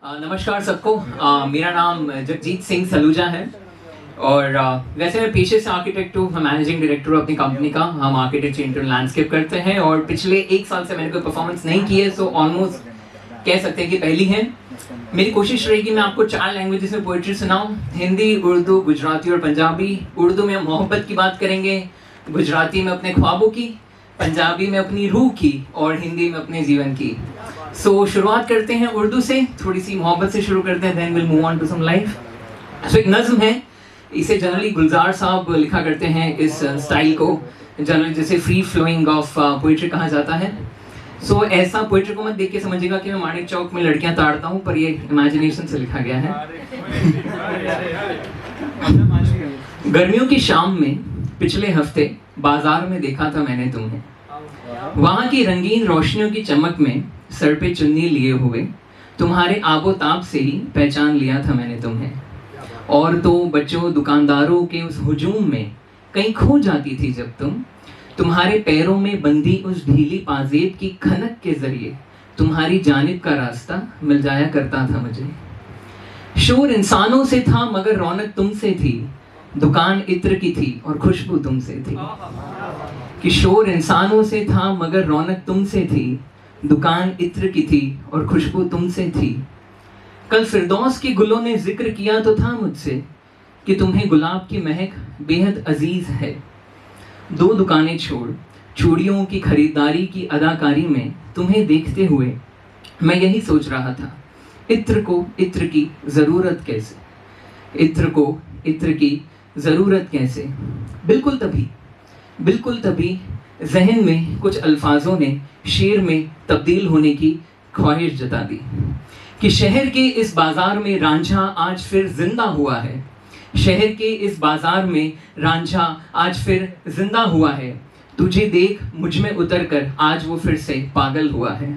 नमस्कार सबको। मेरा नाम जगजीत सिंह सलूजा है और वैसे मैं पेशे से आर्किटेक्ट हूँ। मैनेजिंग डायरेक्टर हूँ अपनी कंपनी का। हम आर्किटेक्चर इंटीरियर लैंडस्केप करते हैं और पिछले 1 साल से मैंने कोई परफॉर्मेंस नहीं की है, सो ऑलमोस्ट कह सकते हैं कि पहली है। मेरी कोशिश रहेगी मैं आपको 4 लैंग्वेजेस में पोइट्री सुनाऊँ, हिंदी, उर्दू, गुजराती और पंजाबी। उर्दू में हम मोहब्बत की बात करेंगे, गुजराती में अपने ख्वाबों की, पंजाबी में अपनी रूह की और हिंदी में अपने जीवन की। सो शुरुआत करते हैं उर्दू से, थोड़ी सी मोहब्बत से शुरू करते हैं, then will move on to some life. So एक नज्म है, इसे जनरली गुलजार साहब लिखा करते हैं। इस स्टाइल को जनरली जैसे फ्री फ्लोइंग ऑफ पोइट्री कहा जाता है। सो ऐसा पोइट्री को मत देख के समझिएगा कि मैं माणिक चौक में लड़कियां ताड़ता हूँ, पर ये इमेजिनेशन से लिखा गया है। गर्मियों की शाम में पिछले हफ्ते बाजार में देखा था मैंने तुम्हें, वहां की रंगीन रोशनियों की चमक में सर पे चुन्नी लिए हुए तुम्हारे आबोताब से ही पहचान लिया था मैंने तुम्हें। और तो बच्चों दुकानदारों के उस हुजूम में कहीं खो जाती थी जब तुम्हारे पैरों में बंधी उस ढीली पाजेब की खनक के जरिए तुम्हारी जानिब का रास्ता मिल जाया करता था मुझे। शोर इंसानों से था मगर रौनक तुमसे थी, दुकान इत्र की थी और खुशबू तुमसे थी। कि शोर इंसानों से था मगर रौनक तुमसे थी, दुकान इत्र की थी और खुशबू तुमसे थी। कल फिरदौस के गुलों ने जिक्र किया तो था मुझसे कि तुम्हें गुलाब की महक बेहद अजीज है। 2 दुकानें छोड़ चूड़ियों की खरीदारी की अदाकारी में तुम्हें देखते हुए मैं यही सोच रहा था, इत्र को इत्र की जरूरत कैसे, इत्र को इत्र की जरूरत कैसे। बिल्कुल तभी जहन में कुछ अल्फाजों ने शेर में तब्दील होने की ख्वाहिश जता दी कि शहर के इस बाजार में रांझा आज फिर जिंदा हुआ है। शहर के इस बाजार में रांझा आज फिर जिंदा हुआ है। तुझे देख मुझ में उतर कर आज वो फिर से पागल हुआ है।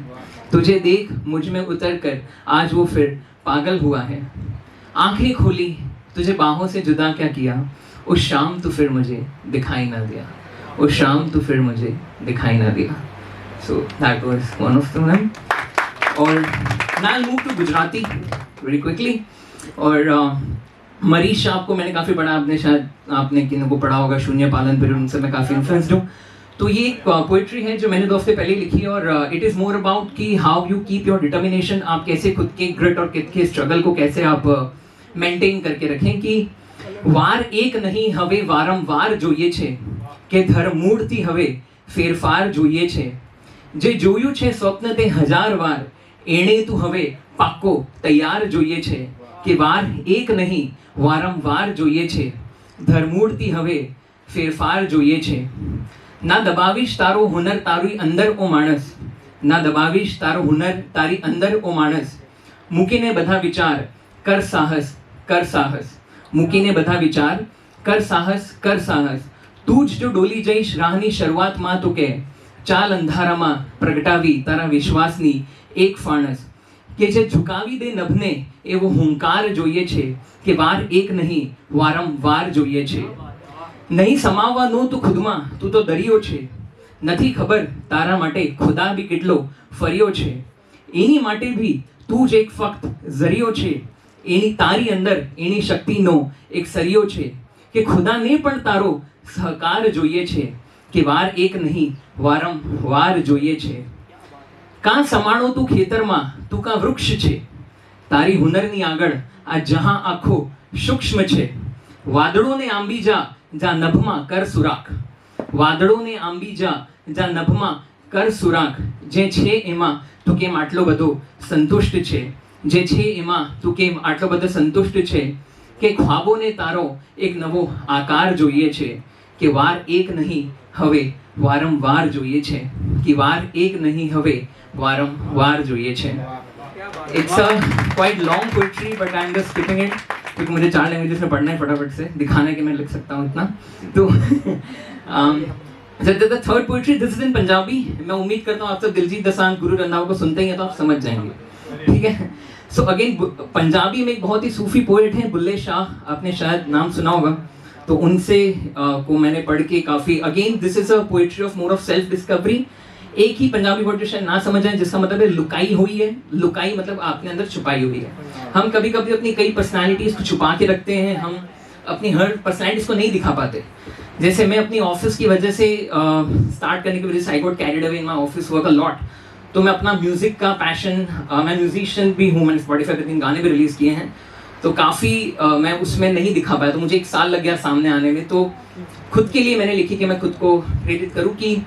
तुझे देख मुझ में उतर कर आज वो फिर पागल हुआ है। आंखें खोली तुझे बाहों से जुदा क्या किया, उस शाम तो फिर मुझे दिखाई ना दिया, उस शाम तो फिर मुझे दिखाई ना दिया। So that was one of them. और now I move to Gujarati very quickly. और मरीश साहब को मैंने काफ़ी पढ़ा, आपने शायद आपने किन को पढ़ा होगा, शून्य पालन पर, उनसे मैं काफ़ी इन्फ्लुएंस्ड हूँ। तो ये एक पोइट्री है जो मैंने 2 हफ्ते पहले लिखी है और इट इज़ मोर अबाउट कि how you keep your determination. आप कैसे खुद के ग्रिट और खुद के स्ट्रगल को कैसे आप मेंटेन करके रखें। कि वार एक नहीं हवे वारंवार જોઈએ છે કે ધરમૂળથી હવે ફેરફાર જોઈએ છે। જે જોયું છે સ્વપ્ન તે 1000 વાર એણે તું હવે પાક્કો તૈયાર જોઈએ છે। કે વાર એક નહીં વારંવાર જોઈએ છે, ધરમૂળથી હવે ફેરફાર જોઈએ છે। ના દબાવીશ તારો હુનર તારી અંદર ઓ માણસ, ના દબાવીશ તારો હુનર તારી અંદર ઓ માણસ। મૂકીને બધા વિચાર કર સાહસ, કર સાહસ। મૂકીને બધા વિચાર કર સાહસ, કર સાહસ। તું જ જો ડોલી જઈશ રાહની શરૂઆતમાં તો કે ચાલ અંધારામાં પ્રગટાવી તારા વિશ્વાસની એક ફાણસ। કે જે ઝુકાવી દે નભને એવો હુંકાર જોઈએ છે કે વાર એક નહીં વારંવાર જોઈએ છે। નહીં સમાવવાનો તું ખુદમાં, તું તો દરિયો છે। નથી ખબર તારા માટે ખુદા બી કેટલો ફર્યો છે। એની માટે બી તું જ એક ફક્ત ઝરિયો છે। એની તારી અંદર એની શક્તિનો એક સરિયો છે કે ખુદાને પણ તારો સહકાર જોઈએ છે કે વાર એક નહીં વારંવાર જોઈએ છે। કાં સમાણો તું ખેતરમાં, તું કાં વૃક્ષ છે, તારી હુનરની આગળ આ જહાં આખો સૂક્ષ્મ છે। વાદળોને આંબી જા જા નભમાં કર સુરાખ, વાદળોને આંબી જા જા નભમાં કર સુરાખ। જે છે એમાં તું કેમ આટલો બધો સંતુષ્ટ છે, જે છે એમાં તું કેમ આટલો બધો સંતુષ્ટ છે। કે ખ્વાબોને તારો એક નવો આકાર જોઈએ છે કે વાર એક નહીં હવે વારંવાર જોઈએ છે, કે વાર એક નહીં હવે वारंवार જોઈએ છે। It's a quite long poetry but I am just skipping it क्योंकि मुझे 4 लैंग्वेजेस में पढ़ना है फटाफट से, दिखाना है कि मैं लिख सकता हूँ इतना। तो the third poetry this is in Punjabi. मैं उम्मीद करता हूँ आप सब दिलजीत दोसांझ, गुरु रंधावा को सुनते ही हैं तो आप समझ जाएंगे, ठीक है। सो अगेन पंजाबी में एक बहुत ही सूफी पोएट हैं बुल्ले शाह, आपने शायद नाम सुना होगा। तो उनसे को मैंने पढ़ के काफ़ी, again this is a poetry of more of self discovery. एक ही पंजाबी वर्ड जो शायद ना समझ आए, जिसका मतलब है लुकाई हुई है। लुकाई मतलब आपने अंदर छुपाई हुई है। हम कभी कभी अपनी कई पर्सनालिटीज को छुपा के रखते हैं, हम अपनी हर पर्सनालिटीज को नहीं दिखा पाते। जैसे मैं अपनी ऑफिस की वजह से स्टार्ट करने की वजह से I got carried away in my office work a lot. तो मैं अपना म्यूजिक का पैशन, मैं म्यूजिशियन भी हूँ, मैंने स्पॉटिफाई पे 3 गाने भी रिलीज किए हैं, तो काफ़ी मैं उसमें नहीं दिखा पाया। तो मुझे 1 साल लग गया सामने आने में। तो खुद के लिए मैंने लिखी कि मैं खुद को प्रेरित करूँ कि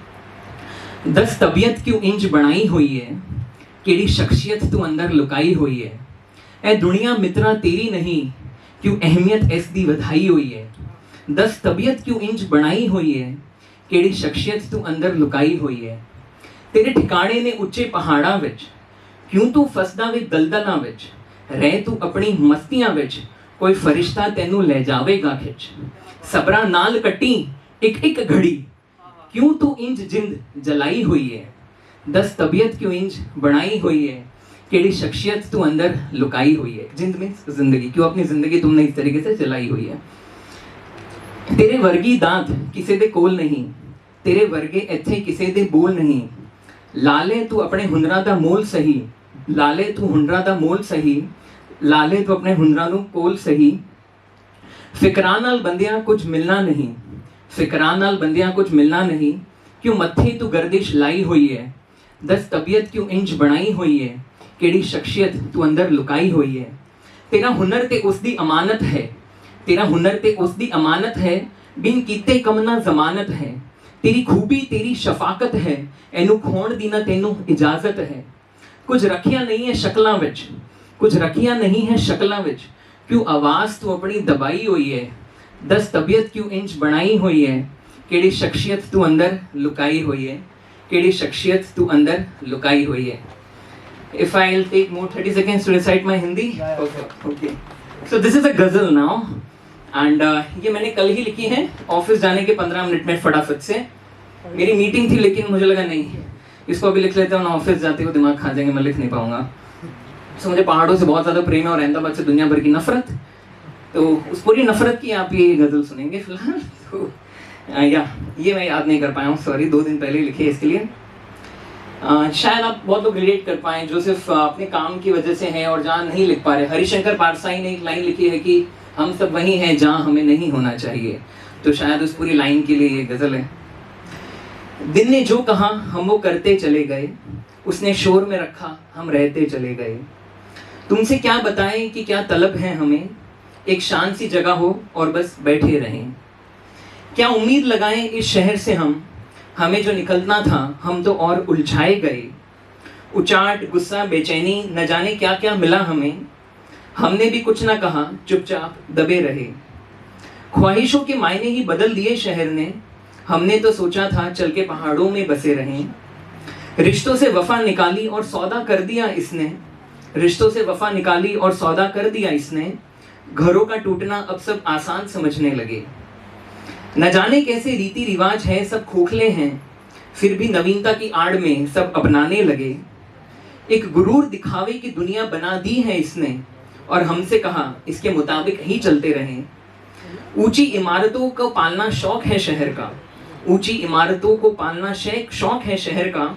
10 तबीयत क्यों इंज बनाई हुई है, केड़ी शख्सियत तू अंदर लुकाई हुई है। ए दुनिया मित्रा तेरी नहीं, क्यों अहमियत इस दी वधाई हुई है। 10 तबीयत क्यों इंज बनाई हुई है, केड़ी शख्सियत तू अंदर लुकाई हुई है। तेरे ठिकाने ने उच्चे पहाड़ां विच, क्यों तू फसदा वे दलदलां विच। रह तू अपनी मस्तियां विच, कोई फरिश्ता तेनू ले जावेगा खिच। सबरा नाल कट्टी एक एक घड़ी, क्यों तू इंज जिंद जलाई हुई है। 10 तबीयत क्यों इंज बनाई हुई है, केड़ी शख्सियत तू अंदर लुकाई हुई है। जिंद में जिंदगी, क्यों अपनी जिंदगी तुमने इस तरीके से जलाई हुई है। तेरे वर्गी दांत किसी दे कोल नहीं, तेरे वर्गे इत्थे किसी दे बोल नहीं। लाले तू अपने हुनरां दा मोल सही, लाले तू हुनरां दा मोल सही। लाले तू अपने हुनरां नूं कोल सही। फिकरां नाल बंदियां कुछ मिलना नहीं, फिकरां नाल बंदियां कुछ मिलना नहीं। क्यों मत्थे तू गर्दिश लाई हुई है। 10 तबीयत क्यों इंज बनाई हुई है, केड़ी शख्सियत तू अंदर लुकाई हुई है। तेरा हुनर ते उस दी अमानत है, तेरा हुनर ते उस दी अमानत है। बिन कीते कमना जमानत है। तेरी खूबी तेरी शफाकत है, एनू खोण दी ना तेनू इजाजत है। कुछ रखिया नहीं है शक्लां विच, कुछ रखिया नहीं है शक्लां विच। क्यों आवाज तू अपनी दबाई हुई है। 10 तबीयत क्यों इंज बनाई हुई है, केड़ी शख्सियत तू अंदर लुकाई हुई है, केड़ी शख्सियत तू अंदर लुकाई हुई है। If I'll take more 30 seconds to recite my Hindi, okay. So this is a ghazal now, and ये मैंने कल ही लिखी है ऑफिस जाने के 15 मिनट में फटाफट से। मेरी मीटिंग थी लेकिन मुझे लगा नहीं, इसको अभी लिख लेते हैं, ऑफिस जाते हुए दिमाग खा जाएंगे, मैं लिख नहीं पाऊंगा। So मुझे पहाड़ों से बहुत ज़्यादा प्रेम है और अहमदाबाद से दुनिया भर की नफरत। तो उस पूरी नफरत की आप ये गजल सुनेंगे फिलहाल। तो ये मैं याद नहीं कर पाया हूँ, सॉरी, 2 दिन पहले लिखी है इसके लिए। शायद आप बहुत लोग रिलेट कर पाएं जो सिर्फ अपने काम की वजह से हैं और जहाँ नहीं लिख पा रहे। हरिशंकर पारसाई ने एक लाइन लिखी है कि हम सब वहीं हैं जहाँ हमें नहीं होना चाहिए। तो शायद उस पूरी लाइन के लिए ये गजल है। दिन ने जो कहा हम वो करते चले गए, उसने शोर में रखा हम रहते चले गए। तुमसे क्या बताएं कि क्या तलब है हमें, एक शांत सी जगह हो और बस बैठे रहें। क्या उम्मीद लगाएं इस शहर से हम, हमें जो निकलना था हम तो और उलझाए गए। उचाट गुस्सा बेचैनी न जाने क्या क्या मिला हमें, हमने भी कुछ ना कहा चुपचाप दबे रहे। ख्वाहिशों के मायने ही बदल दिए शहर ने, हमने तो सोचा था चल के पहाड़ों में बसे रहें। रिश्तों से वफा निकाली और सौदा कर दिया इसने, रिश्तों से वफा निकाली और सौदा कर दिया इसने। घरों का टूटना अब सब आसान समझने लगे। न जाने कैसे रीति रिवाज है सब खोखले हैं, फिर भी नवीनता की आड़ में सब अपनाने लगे। एक गुरूर दिखावे की दुनिया बना दी है इसने, और हमसे कहा इसके मुताबिक ही चलते रहें। ऊंची इमारतों को पालना शौक है शहर का, ऊंची इमारतों को पालना शौक है शहर का।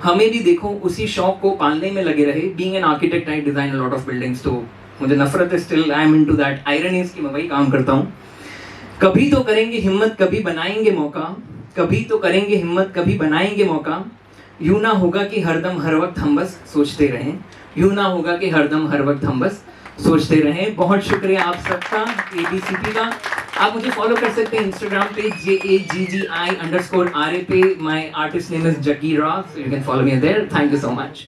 हमें भी देखो उसी शौक को पालने में लगे रहे। Being an architect I design a lot of buildings, तो मुझे नफरत है still, I am into that irony कि मैं वही काम करता हूँ। कभी तो करेंगे हिम्मत कभी बनाएंगे मौका, कभी तो करेंगे हिम्मत कभी बनाएंगे मौका। यूं ना होगा कि हरदम हर वक्त हम बस सोचते रहें, यूं ना होगा कि हरदम हर वक्त हम बस सोचते रहें। बहुत शुक्रिया आप सबका, ABCP का। आप मुझे फॉलो कर सकते हैं इंस्टाग्राम पे JAGGI_RA पे। My artist name is Jaggi Raw, so you can follow me there. Thank you so much.